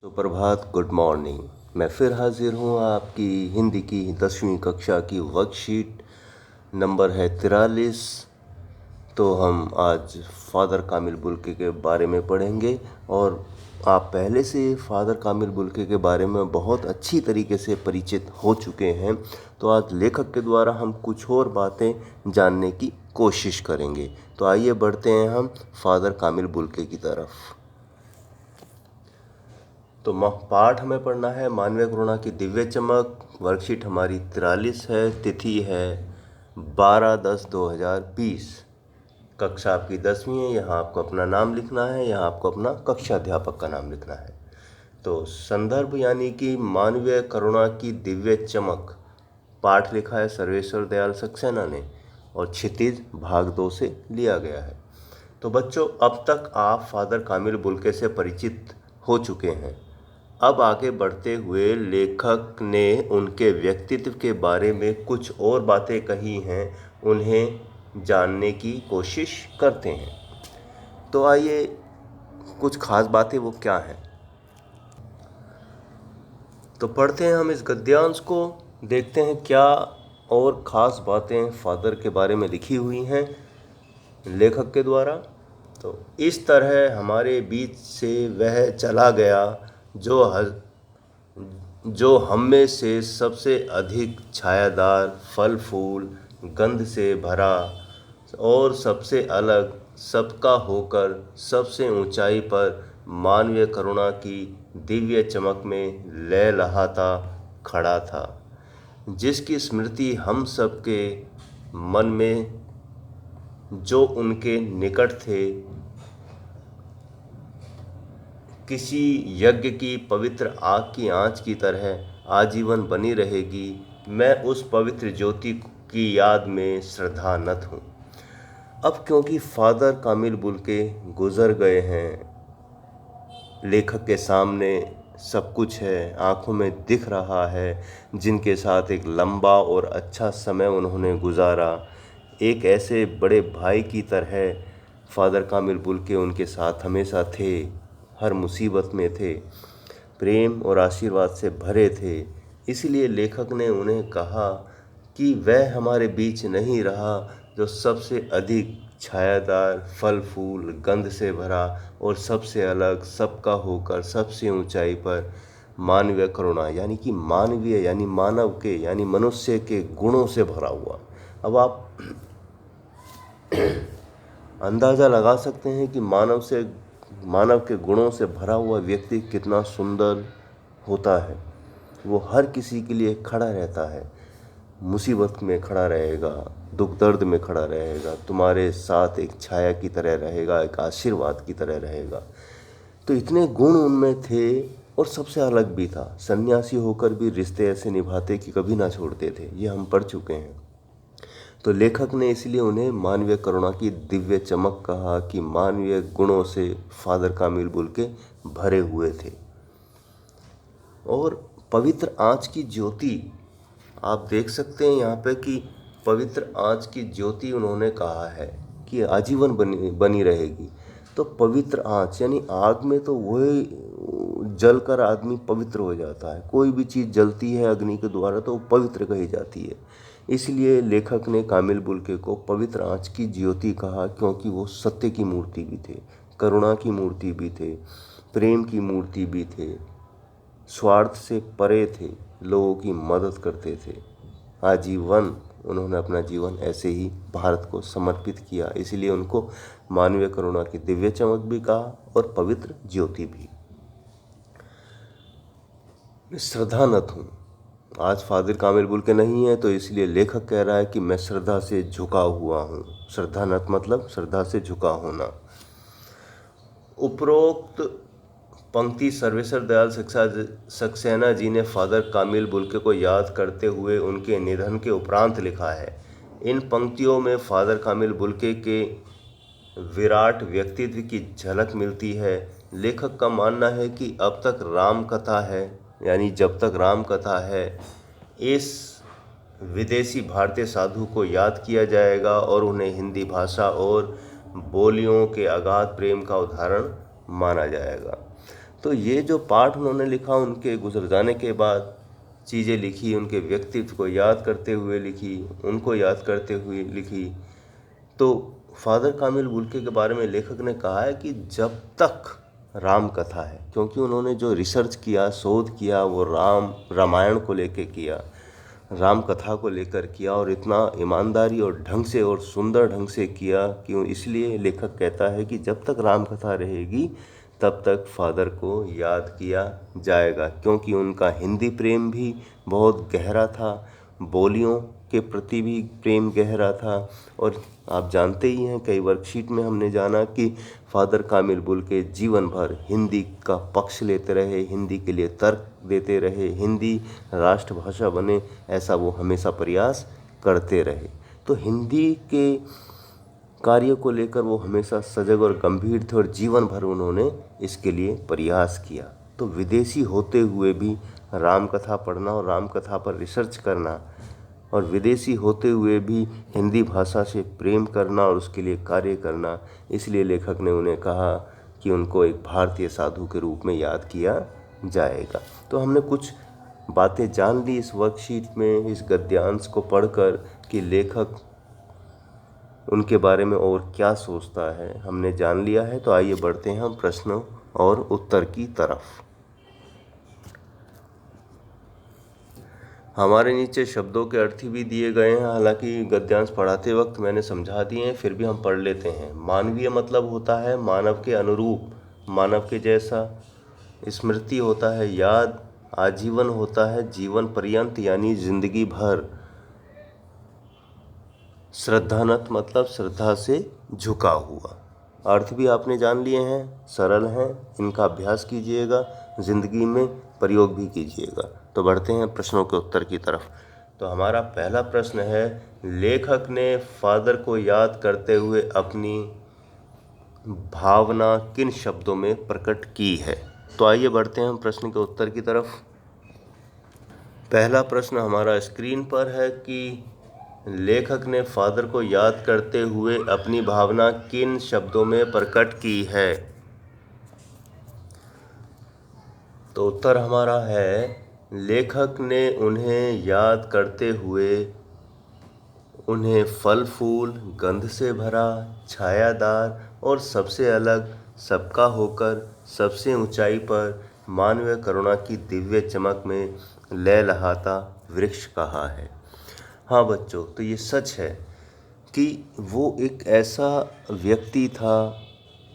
सुप्रभात, good morning. मैं फिर हाजिर हूँ आपकी हिंदी की 10वीं कक्षा की वर्कशीट। नंबर है 43। तो हम आज फादर कामिल बुल्के के बारे में पढ़ेंगे और आप पहले से फादर कामिल बुल्के के बारे में बहुत अच्छी तरीके से परिचित हो चुके हैं। तो आज लेखक के द्वारा हम कुछ और बातें जानने की कोशिश करेंगे। तो आइए बढ़ते हैं हम फादर कामिल बुल्के की तरफ। तो पाठ हमें पढ़ना है मानवीय करुणा की दिव्य चमक। वर्कशीट हमारी 43 है। तिथि है 12/10/2020। कक्षा आपकी 10वीं है। यहाँ आपको अपना नाम लिखना है, यहाँ आपको अपना कक्षा अध्यापक का नाम लिखना है। तो संदर्भ यानी कि मानवीय करुणा की दिव्य चमक पाठ लिखा है सर्वेश्वर दयाल सक्सेना ने और क्षितिज भाग 2 से लिया गया है। तो बच्चों, अब तक आप फादर कामिल बुल्के से परिचित हो चुके हैं। अब आगे बढ़ते हुए लेखक ने उनके व्यक्तित्व के बारे में कुछ और बातें कही हैं, उन्हें जानने की कोशिश करते हैं। तो आइए, कुछ खास बातें वो क्या हैं तो पढ़ते हैं हम इस गद्यांश को, देखते हैं क्या और ख़ास बातें फादर के बारे में लिखी हुई हैं लेखक के द्वारा। तो इस तरह हमारे बीच से वह चला गया जो हम में से सबसे अधिक छायादार, फल फूल, गंध से भरा और सबसे अलग, सबका होकर सबसे ऊंचाई पर मानवीय करुणा की दिव्य चमक में लहलहाता खड़ा था, जिसकी स्मृति हम सबके मन में जो उनके निकट थे किसी यज्ञ की पवित्र आग की आंच की तरह आजीवन बनी रहेगी। मैं उस पवित्र ज्योति की याद में श्रद्धानत हूँ। अब क्योंकि फादर कामिल बुल्के गुजर गए हैं, लेखक के सामने सब कुछ है, आंखों में दिख रहा है, जिनके साथ एक लंबा और अच्छा समय उन्होंने गुजारा। एक ऐसे बड़े भाई की तरह फादर कामिल बुल्के उनके साथ हमेशा थे, हर मुसीबत में थे, प्रेम और आशीर्वाद से भरे थे। इसलिए लेखक ने उन्हें कहा कि वह हमारे बीच नहीं रहा जो सबसे अधिक छायादार, फल फूल, गंध से भरा और सबसे अलग, सबका होकर सबसे ऊंचाई पर मानवीय करुणा यानी कि मानवीय यानी मानव के यानी मनुष्य के गुणों से भरा हुआ। अब आप अंदाज़ा लगा सकते हैं कि मानव के गुणों से भरा हुआ व्यक्ति कितना सुंदर होता है। वो हर किसी के लिए खड़ा रहता है, मुसीबत में खड़ा रहेगा, दुख दर्द में खड़ा रहेगा, तुम्हारे साथ एक छाया की तरह रहेगा, एक आशीर्वाद की तरह रहेगा। तो इतने गुण उनमें थे और सबसे अलग भी था। सन्यासी होकर भी रिश्ते ऐसे निभाते कि कभी ना छोड़ते थे, ये हम पढ़ चुके हैं। तो लेखक ने इसलिए उन्हें मानवीय करुणा की दिव्य चमक कहा कि मानवीय गुणों से फादर कामिल बुल्के भरे हुए थे। और पवित्र आँच की ज्योति, आप देख सकते हैं यहाँ पे कि पवित्र आँच की ज्योति उन्होंने कहा है कि आजीवन बनी रहेगी। तो पवित्र आँच यानी आग में तो वही जलकर आदमी पवित्र हो जाता है। कोई भी चीज़ जलती है अग्नि के द्वारा तो वो पवित्र कही जाती है। इसलिए लेखक ने कामिल बुल्के को पवित्र आँच की ज्योति कहा, क्योंकि वो सत्य की मूर्ति भी थे, करुणा की मूर्ति भी थे, प्रेम की मूर्ति भी थे, स्वार्थ से परे थे, लोगों की मदद करते थे। आजीवन उन्होंने अपना जीवन ऐसे ही भारत को समर्पित किया। इसलिए उनको मानवीय करुणा की दिव्य चमक भी कहा और पवित्र ज्योति भी। मैं श्रद्धानत हूँ। आज फादर कामिल बुल्के नहीं है, तो इसलिए लेखक कह रहा है कि मैं श्रद्धा से झुका हुआ हूँ। श्रद्धानत मतलब श्रद्धा से झुका होना। उपरोक्त पंक्ति सर्वेश्वर दयाल सक्सेना जी ने फादर कामिल बुल्के को याद करते हुए उनके निधन के उपरांत लिखा है। इन पंक्तियों में फादर कामिल बुल्के के विराट व्यक्तित्व की झलक मिलती है। लेखक का मानना है कि अब तक राम कथा है, यानी जब तक राम कथा है, इस विदेशी भारतीय साधु को याद किया जाएगा और उन्हें हिंदी भाषा और बोलियों के अगाध प्रेम का उदाहरण माना जाएगा। तो ये जो पाठ उन्होंने लिखा, उनके गुजर जाने के बाद चीज़ें लिखी, उनके व्यक्तित्व को याद करते हुए लिखी, उनको याद करते हुए लिखी। तो फादर कामिल बुल्के के बारे में लेखक ने कहा है कि जब तक राम कथा है, क्योंकि उन्होंने जो रिसर्च किया, शोध किया, वो रामायण को लेकर किया, राम कथा को लेकर किया, और इतना ईमानदारी और ढंग से और सुंदर ढंग से किया कि इसलिए लेखक कहता है कि जब तक राम कथा रहेगी तब तक फादर को याद किया जाएगा, क्योंकि उनका हिंदी प्रेम भी बहुत गहरा था, बोलियों के प्रति भी प्रेम गहरा था। और आप जानते ही हैं, कई वर्कशीट में हमने जाना कि फादर कामिल बुल्के जीवन भर हिंदी का पक्ष लेते रहे, हिंदी के लिए तर्क देते रहे, हिंदी राष्ट्रभाषा बने, ऐसा वो हमेशा प्रयास करते रहे। तो हिंदी के कार्य को लेकर वो हमेशा सजग और गंभीर थे, और जीवन भर उन्होंने इसके लिए प्रयास किया। तो विदेशी होते हुए भी राम कथा पढ़ना और राम कथा पर रिसर्च करना, और विदेशी होते हुए भी हिंदी भाषा से प्रेम करना और उसके लिए कार्य करना, इसलिए लेखक ने उन्हें कहा कि उनको एक भारतीय साधु के रूप में याद किया जाएगा। तो हमने कुछ बातें जान ली इस वर्कशीट में, इस गद्यांश को पढ़कर, कि लेखक उनके बारे में और क्या सोचता है हमने जान लिया है। तो आइए बढ़ते हैं हम प्रश्नों और उत्तर की तरफ। हमारे नीचे शब्दों के अर्थ भी दिए गए हैं, हालांकि गद्यांश पढ़ाते वक्त मैंने समझा दिए हैं, फिर भी हम पढ़ लेते हैं। मानवीय मतलब होता है मानव के अनुरूप, मानव के जैसा। स्मृति होता है याद। आजीवन होता है जीवन पर्यंत, यानी जिंदगी भर। श्रद्धानत मतलब श्रद्धा से झुका हुआ। अर्थ भी आपने जान लिए हैं, सरल हैं, इनका अभ्यास कीजिएगा, जिंदगी में प्रयोग भी कीजिएगा। तो बढ़ते हैं प्रश्नों के उत्तर की तरफ। तो हमारा पहला प्रश्न है, लेखक ने फादर को याद करते हुए अपनी भावना किन शब्दों में प्रकट की है। तो आइए बढ़ते हैं हम प्रश्न के उत्तर की तरफ। पहला प्रश्न हमारा स्क्रीन पर है कि लेखक ने फादर को याद करते हुए अपनी भावना किन शब्दों में प्रकट की है। तो उत्तर हमारा है, लेखक ने उन्हें याद करते हुए उन्हें फल फूल, गंध से भरा, छायादार और सबसे अलग, सबका होकर, सबसे ऊंचाई पर, मानवीय करुणा की दिव्य चमक में लहलहाता वृक्ष कहा है। हाँ बच्चों, तो ये सच है कि वो एक ऐसा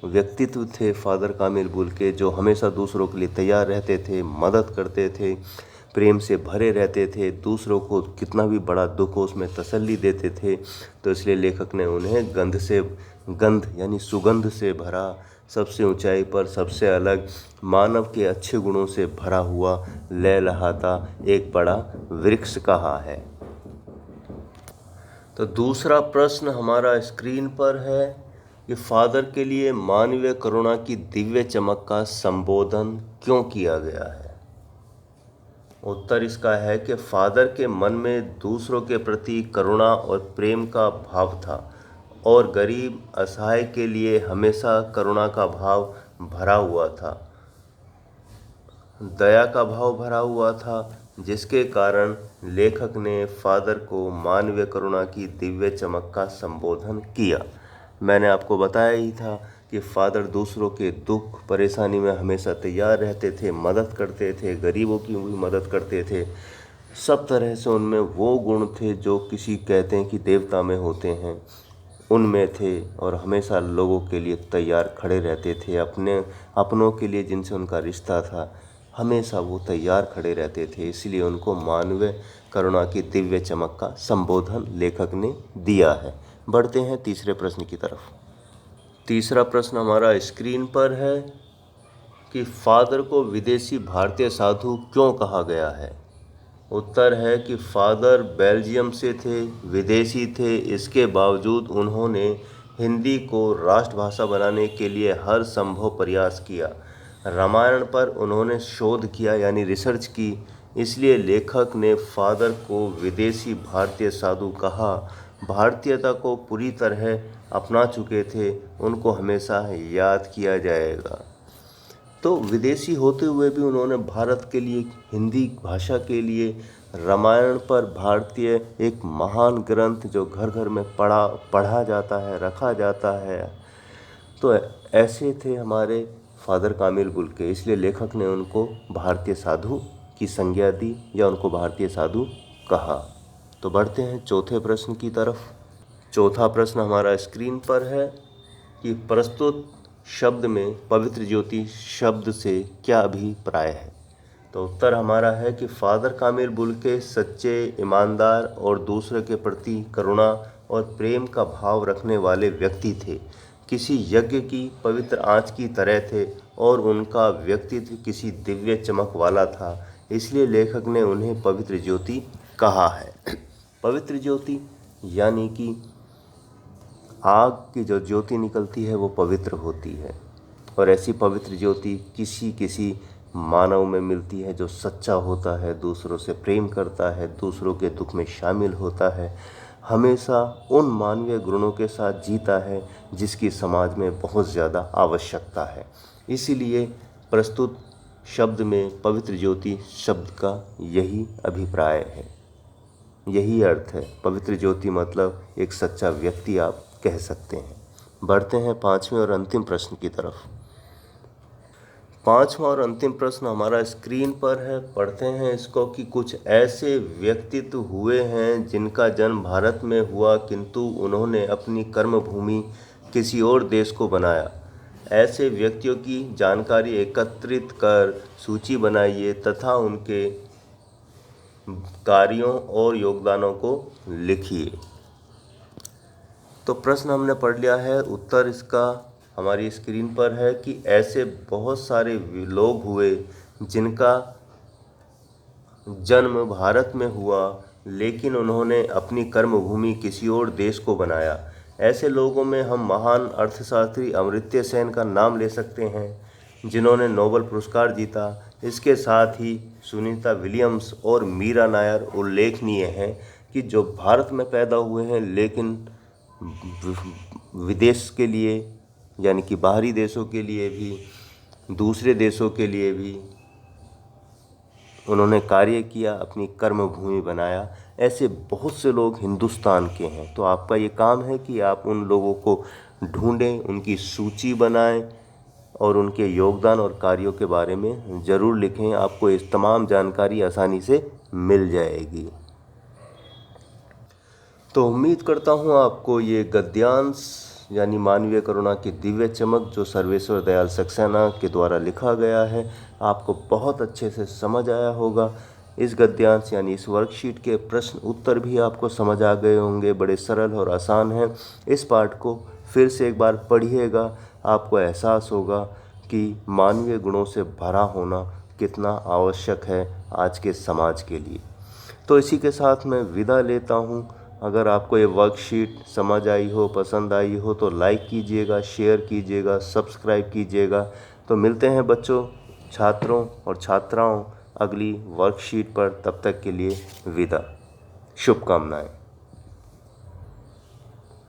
व्यक्तित्व थे फादर कामिल बुल्के, जो हमेशा दूसरों के लिए तैयार रहते थे, मदद करते थे, प्रेम से भरे रहते थे, दूसरों को कितना भी बड़ा दुख हो उसमें तसल्ली देते थे। तो इसलिए लेखक ने उन्हें गंध यानी सुगंध से भरा, सबसे ऊंचाई पर, सबसे अलग, मानव के अच्छे गुणों से भरा हुआ, लहलहाता एक बड़ा वृक्ष कहा है। तो दूसरा प्रश्न हमारा स्क्रीन पर है कि फादर के लिए मानवीय करुणा की दिव्य चमक का संबोधन क्यों किया गया है। उत्तर इसका है कि फादर के मन में दूसरों के प्रति करुणा और प्रेम का भाव था, और गरीब असहाय के लिए हमेशा करुणा का भाव भरा हुआ था, दया का भाव भरा हुआ था, जिसके कारण लेखक ने फादर को मानवीय करुणा की दिव्य चमक का संबोधन किया। मैंने आपको बताया ही था कि फादर दूसरों के दुख परेशानी में हमेशा तैयार रहते थे, मदद करते थे, गरीबों की भी मदद करते थे। सब तरह से उनमें वो गुण थे जो किसी कहते हैं कि देवता में होते हैं, उनमें थे, और हमेशा लोगों के लिए तैयार खड़े रहते थे। अपनों के लिए जिनसे उनका रिश्ता था, हमेशा वो तैयार खड़े रहते थे। इसलिए उनको मानवीय करुणा की दिव्य चमक का संबोधन लेखक ने दिया है। बढ़ते हैं तीसरे प्रश्न की तरफ। तीसरा प्रश्न हमारा स्क्रीन पर है कि फादर को विदेशी भारतीय साधु क्यों कहा गया है। उत्तर है कि फादर बेल्जियम से थे, विदेशी थे, इसके बावजूद उन्होंने हिंदी को राष्ट्रभाषा बनाने के लिए हर संभव प्रयास किया। रामायण पर उन्होंने शोध किया यानी रिसर्च की, इसलिए लेखक ने फादर को विदेशी भारतीय साधु कहा। भारतीयता को पूरी तरह अपना चुके थे, उनको हमेशा याद किया जाएगा। तो विदेशी होते हुए भी उन्होंने भारत के लिए, हिंदी भाषा के लिए रामायण पर भारतीय एक महान ग्रंथ जो घर घर में पढ़ा जाता है, रखा जाता है। तो ऐसे थे हमारे फादर कामिल बुल्के, इसलिए लेखक ने उनको भारतीय साधु की संज्ञा दी या उनको भारतीय साधु कहा। तो बढ़ते हैं चौथे प्रश्न की तरफ। चौथा प्रश्न हमारा स्क्रीन पर है कि प्रस्तुत शब्द में पवित्र ज्योति शब्द से क्या अभिप्राय है। तो उत्तर हमारा है कि फादर कामिल बुल्के सच्चे, ईमानदार और दूसरे के प्रति करुणा और प्रेम का भाव रखने वाले व्यक्ति थे। किसी यज्ञ की पवित्र आंच की तरह थे और उनका व्यक्तित्व किसी दिव्य चमक वाला था, इसलिए लेखक ने उन्हें पवित्र ज्योति कहा है। पवित्र ज्योति यानी कि आग की जो ज्योति निकलती है वो पवित्र होती है, और ऐसी पवित्र ज्योति किसी मानव में मिलती है जो सच्चा होता है, दूसरों से प्रेम करता है, दूसरों के दुख में शामिल होता है, हमेशा उन मानवीय गुणों के साथ जीता है जिसकी समाज में बहुत ज़्यादा आवश्यकता है। इसीलिए प्रस्तुत शब्द में पवित्र ज्योति शब्द का यही अभिप्राय है, यही अर्थ है। पवित्र ज्योति मतलब एक सच्चा व्यक्ति आप कह सकते हैं। बढ़ते हैं पांचवें और अंतिम प्रश्न की तरफ। पांचवा और अंतिम प्रश्न हमारा स्क्रीन पर है, पढ़ते हैं इसको कि कुछ ऐसे व्यक्तित्व हुए हैं जिनका जन्म भारत में हुआ किंतु उन्होंने अपनी कर्मभूमि किसी और देश को बनाया। ऐसे व्यक्तियों की जानकारी एकत्रित कर सूची बनाइए तथा उनके कार्यों और योगदानों को लिखिए। तो प्रश्न हमने पढ़ लिया है, उत्तर इसका हमारी स्क्रीन पर है कि ऐसे बहुत सारे लोग हुए जिनका जन्म भारत में हुआ लेकिन उन्होंने अपनी कर्मभूमि किसी और देश को बनाया। ऐसे लोगों में हम महान अर्थशास्त्री अमर्त्य सेन का नाम ले सकते हैं जिन्होंने नोबेल पुरस्कार जीता। इसके साथ ही सुनीता विलियम्स और मीरा नायर उल्लेखनीय हैं कि जो भारत में पैदा हुए हैं लेकिन विदेश के लिए यानी कि बाहरी देशों के लिए भी, दूसरे देशों के लिए भी उन्होंने कार्य किया, अपनी कर्मभूमि बनाया। ऐसे बहुत से लोग हिंदुस्तान के हैं। तो आपका ये काम है कि आप उन लोगों को ढूंढें, उनकी सूची बनाएं और उनके योगदान और कार्यों के बारे में ज़रूर लिखें। आपको इस तमाम जानकारी आसानी से मिल जाएगी। तो उम्मीद करता हूँ आपको ये गद्यांश यानी मानवीय करुणा की दिव्य चमक जो सर्वेश्वर दयाल सक्सेना के द्वारा लिखा गया है आपको बहुत अच्छे से समझ आया होगा। इस गद्यांश यानी इस वर्कशीट के प्रश्न उत्तर भी आपको समझ आ गए होंगे, बड़े सरल और आसान हैं। इस पाठ को फिर से एक बार पढ़िएगा, आपको एहसास होगा कि मानवीय गुणों से भरा होना कितना आवश्यक है आज के समाज के लिए। तो इसी के साथ मैं विदा लेता हूँ। अगर आपको ये वर्कशीट समझ आई हो, पसंद आई हो तो लाइक कीजिएगा, शेयर कीजिएगा, सब्सक्राइब कीजिएगा। तो मिलते हैं बच्चों, छात्रों और छात्राओं अगली वर्कशीट पर। तब तक के लिए विदा, शुभकामनाएं।